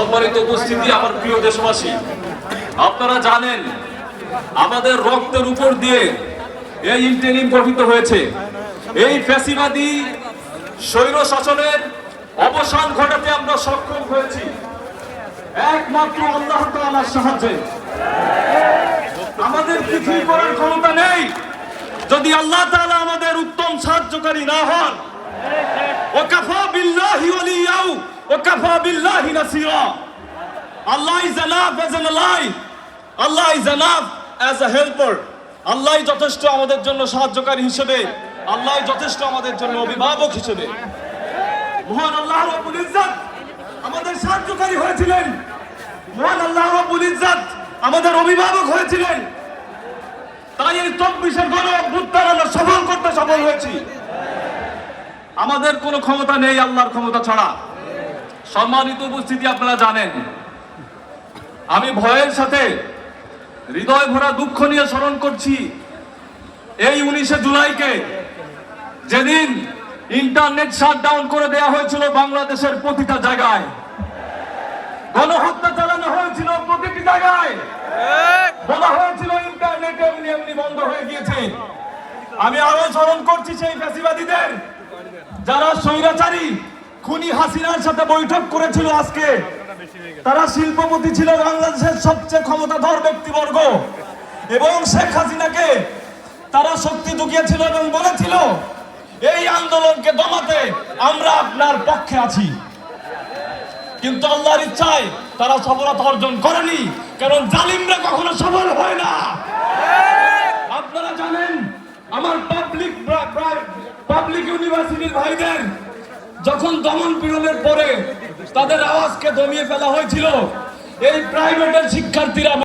সম্মানিত উপস্থিতি, আমার প্রিয় দেশবাসী, আপনারা জানেন আমাদের রক্তের উপর দিয়ে এই ইন্টারিম গঠিত হয়েছে। এই ফ্যাসিবাদী স্বৈর শাসনের অবসান ঘটাতে আমরা সক্ষম হয়েছি একমাত্র আল্লাহ তাআলার সাহায্যে। আমাদের কিছুই করার ক্ষমতা নেই যদি আল্লাহ তাআলা আমাদের উত্তম সাহায্যকারী না হন। ওয়াকাফা বিল্লাহি ওয়ালিয়া ওয়াকাফা বিল্লাহি নাসিরা। Allah is enough as an ally, Allah is enough as a helper. Allah যথেষ্ট আমাদের জন্য সাহায্যকারী হিসেবে, আল্লাহ যথেষ্ট আমাদের জন্য অভিভাবক হিসেবে। মহান আল্লাহ রাব্বুল ইজ্জত আমাদের সাহায্যকারী হয়েছিলেন, মহান আল্লাহ রাব্বুল ইজ্জত আমাদের অভিভাবক হয়েছিলেন। তাই এই 24-এর গণ অভ্যুত্থান আমরা সফল করতে সফল হয়েছি। আমাদের কোনো ক্ষমতা নেই আল্লাহর ক্ষমতা ছাড়া। সম্মানিত উপস্থিতি, আপনারা জানেন আমি ভয়ের সাথে হৃদয় ভরা দুঃখ নিয়ে স্মরণ করছি এই 19শে জুলাইকে, যেদিন ইন্টারনেট শাটডাউন করে দেওয়া হয়েছিল বাংলাদেশের প্রতিটা জায়গায়, গণহত্যা চালানো হয়েছিল প্রতিটি জায়গায়, বলা হয়েছিল ইন্টারনেট এমনি এমনি বন্ধ হয়ে গিয়েছে। আমি আরো স্মরণ করছি সেই ফ্যাসিবাদীদের যারা স্বৈরাচারী খুনি হাসিনার সাথে বৈঠক করেছিল। আজকে তারা শিল্পপতি ছিল, বাংলাদেশের সবচেয়ে ক্ষমতাধর ব্যক্তিবর্গ, এবং শেখ হাসিনাকে তারা শক্তি জুগিয়েছিল এবং বলেছিল এই আন্দোলনকে দমাতে আমরা আপনার পক্ষে আছি। কিন্তু আল্লাহর ইচ্ছায় তারা সফলতা অর্জন করেনি, কারণ জালিমরা কখনো সফল হয় না। আপনারা জানেন আমার পাবলিক ইউনিভার্সিটির ভাইদের যখন দমন পীড়নের পরে তাদের আওয়াজকে দমিয়ে ফেলা হয়েছিল, এই প্রাইভেটের শিক্ষার্থীরা